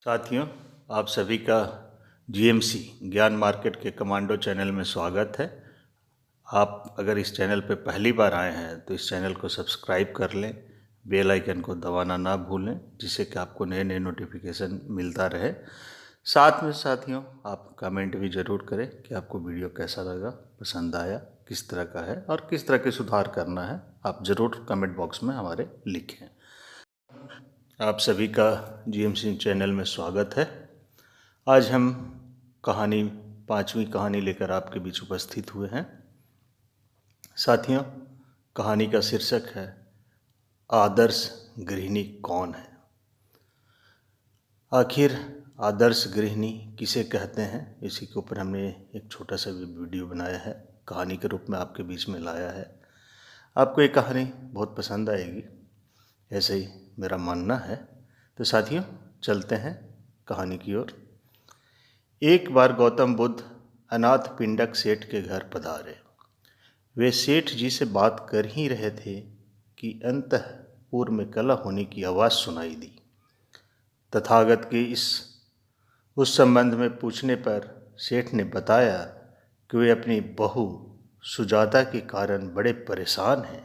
साथियों, आप सभी का जीएमसी ज्ञान मार्केट के कमांडो चैनल में स्वागत है। आप अगर इस चैनल पर पहली बार आए हैं तो इस चैनल को सब्सक्राइब कर लें, बेल आइकन को दबाना ना भूलें, जिससे कि आपको नए नए नोटिफिकेशन मिलता रहे। साथ में साथियों, आप कमेंट भी ज़रूर करें कि आपको वीडियो कैसा लगा, पसंद आया, किस तरह का है और किस तरह के सुधार करना है। आप ज़रूर कमेंट बॉक्स में हमारे लिखें। आप सभी का जीएमसी चैनल में स्वागत है। आज हम पांचवी कहानी लेकर आपके बीच उपस्थित हुए हैं। साथियों, कहानी का शीर्षक है आदर्श गृहिणी कौन है। आखिर आदर्श गृहिणी किसे कहते हैं, इसी के ऊपर हमने एक छोटा सा वीडियो बनाया है, कहानी के रूप में आपके बीच में लाया है। आपको ये कहानी बहुत पसंद आएगी, ऐसे ही मेरा मानना है। तो साथियों, चलते हैं कहानी की ओर। एक बार गौतम बुद्ध अनाथ पिंडक सेठ के घर पधारे। वे सेठ जी से बात कर ही रहे थे कि अंतःपुर में कलह होने की आवाज़ सुनाई दी। तथागत के उस संबंध में पूछने पर सेठ ने बताया कि वे अपनी बहू सुजाता के कारण बड़े परेशान हैं।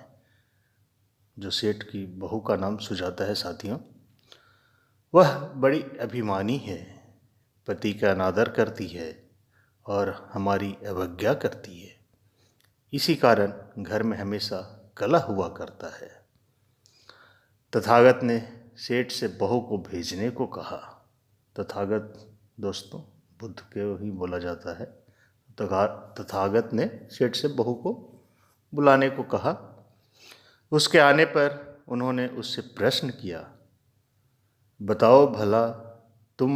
जो सेठ की बहू का नाम सुजाता है साथियों, वह बड़ी अभिमानी है, पति का अनादर करती है और हमारी अवज्ञा करती है। इसी कारण घर में हमेशा कलह हुआ करता है। तथागत ने सेठ से बहू को भेजने को कहा। तथागत दोस्तों बुद्ध को ही बोला जाता है। तथागत ने सेठ से बहू को बुलाने को कहा। उसके आने पर उन्होंने उससे प्रश्न किया, बताओ भला तुम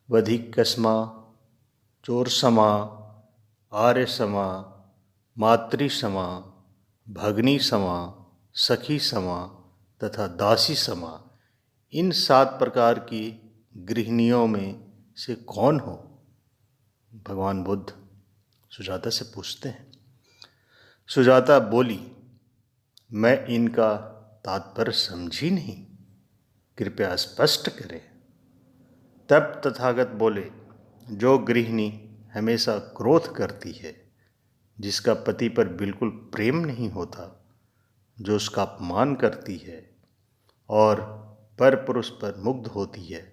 वधिकस्मा, चोरसमा, आर्यसमा, मातृसमा, भगनी समा, सखी समा तथा दासी समा, इन 7 प्रकार की गृहिणियों में से कौन हो? भगवान बुद्ध सुजाता से पूछते हैं। सुजाता बोली, मैं इनका तात्पर्य समझी नहीं, कृपया स्पष्ट करें। तब तथागत बोले, जो गृहिणी हमेशा क्रोध करती है, जिसका पति पर बिल्कुल प्रेम नहीं होता, जो उसका अपमान करती है और पर पुरुष पर मुग्ध होती है,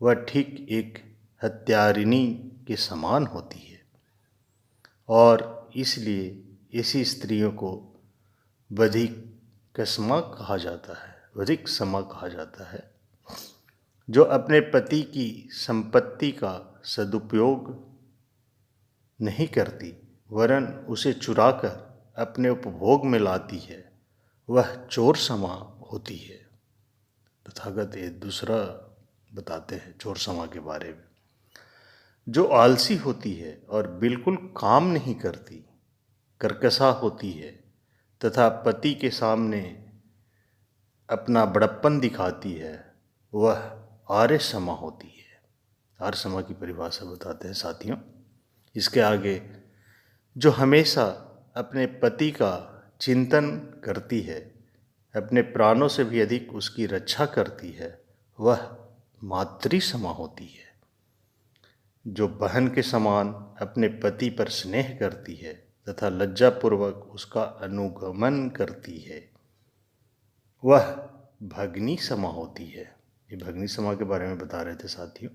वह ठीक एक हत्यारिणी के समान होती है और इसलिए ऐसी स्त्रियों को वधिकस्मा कहा जाता है, वधिकस्मा कहा जाता है, जो अपने पति की संपत्ति का सदुपयोग नहीं करती वरन उसे चुराकर अपने उपभोग में लाती है, वह चोर समा होती है। तथागत ये दूसरा बताते हैं चोर समा के बारे में। जो आलसी होती है और बिल्कुल काम नहीं करती, कर्कशा होती है तथा पति के सामने अपना बड़प्पन दिखाती है, वह आर्य समा होती है। आर्य समा की परिभाषा बताते हैं साथियों। इसके आगे, जो हमेशा अपने पति का चिंतन करती है, अपने प्राणों से भी अधिक उसकी रक्षा करती है, वह मातृ समा होती है। जो बहन के समान अपने पति पर स्नेह करती है तथा लज्जापूर्वक उसका अनुगमन करती है, वह भगनी समा होती है। ये भगनी समा के बारे में बता रहे थे साथियों।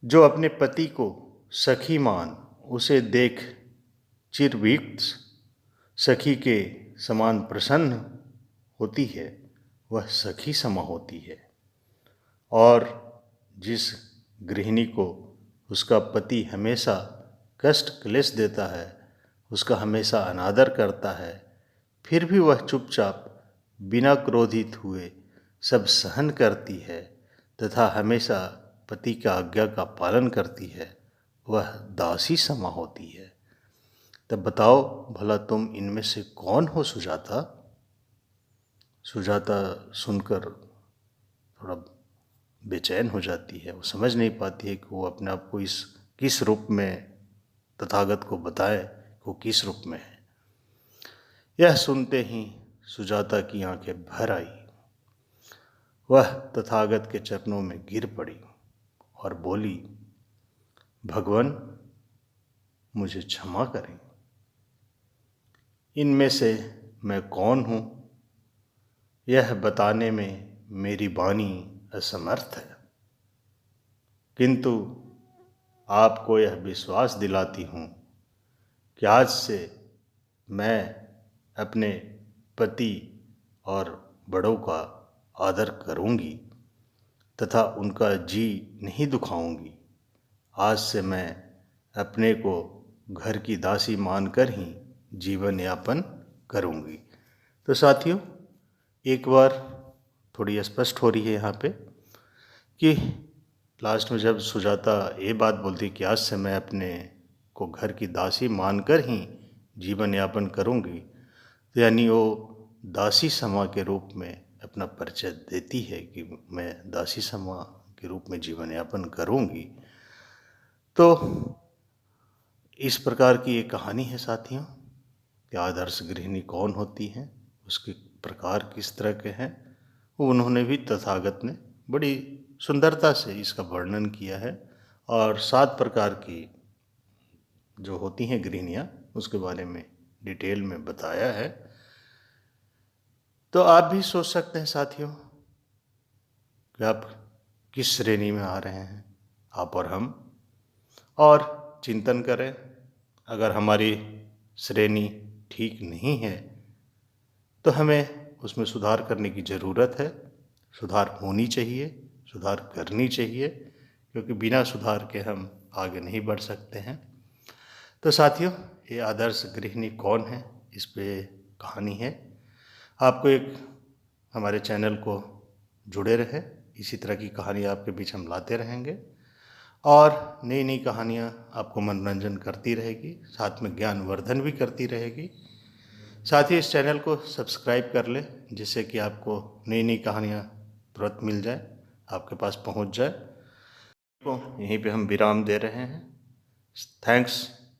जो अपने पति को सखी मान उसे देख चिरविक्त सखी के समान प्रसन्न होती है, वह सखी समा होती है। और जिस गृहिणी को उसका पति हमेशा कष्ट क्लेश देता है, उसका हमेशा अनादर करता है, फिर भी वह चुपचाप बिना क्रोधित हुए सब सहन करती है तथा हमेशा पति का आज्ञा का पालन करती है, वह दासी समा होती है। तब बताओ भला तुम इनमें से कौन हो सुजाता? सुजाता सुनकर थोड़ा बेचैन हो जाती है। वो समझ नहीं पाती है कि वो अपने आप को किस रूप में तथागत को बताए, वो किस रूप में है। यह सुनते ही सुजाता की आंखें भर आई। वह तथागत के चरणों में गिर पड़ी और बोली, भगवान मुझे क्षमा करें, इनमें से मैं कौन हूँ यह बताने में मेरी वाणी असमर्थ है, किंतु आपको यह विश्वास दिलाती हूँ कि आज से मैं अपने पति और बड़ों का आदर करूँगी तथा उनका जी नहीं दुखाऊंगी। आज से मैं अपने को घर की दासी मानकर ही जीवन यापन करूँगी। तो साथियों, एक बार थोड़ी स्पष्ट हो रही है यहाँ पे कि लास्ट में जब सुजाता ये बात बोलती कि आज से मैं अपने को घर की दासी मानकर ही जीवन यापन करूँगी, तो यानी वो दासी समा के रूप में अपना परिचय देती है कि मैं दासी समा के रूप में जीवन यापन करूँगी। तो इस प्रकार की एक कहानी है साथियों कि आदर्श गृहिणी कौन होती हैं, उसके प्रकार किस तरह के हैं, वो उन्होंने भी तथागत ने बड़ी सुंदरता से इसका वर्णन किया है और 7 प्रकार की जो होती हैं गृहिणियाँ उसके बारे में डिटेल में बताया है। तो आप भी सोच सकते हैं साथियों कि आप किस श्रेणी में आ रहे हैं, आप और हम, और चिंतन करें। अगर हमारी श्रेणी ठीक नहीं है तो हमें उसमें सुधार करने की ज़रूरत है, सुधार होनी चाहिए, सुधार करनी चाहिए, क्योंकि बिना सुधार के हम आगे नहीं बढ़ सकते हैं। तो साथियों, ये आदर्श गृहिणी कौन है, इस पे कहानी है। आपको एक हमारे चैनल को जुड़े रहे, इसी तरह की कहानी आपके बीच हम लाते रहेंगे और नई नई कहानियाँ आपको मनोरंजन करती रहेगी, साथ में ज्ञानवर्धन भी करती रहेगी। साथ ही इस चैनल को सब्सक्राइब कर लें जिससे कि आपको नई नई कहानियाँ तुरंत मिल जाए, आपके पास पहुंच जाए। तो यहीं पे हम विराम दे रहे हैं। थैंक्स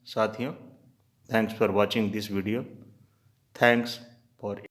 साथियों, thanks for watching this video, thanks for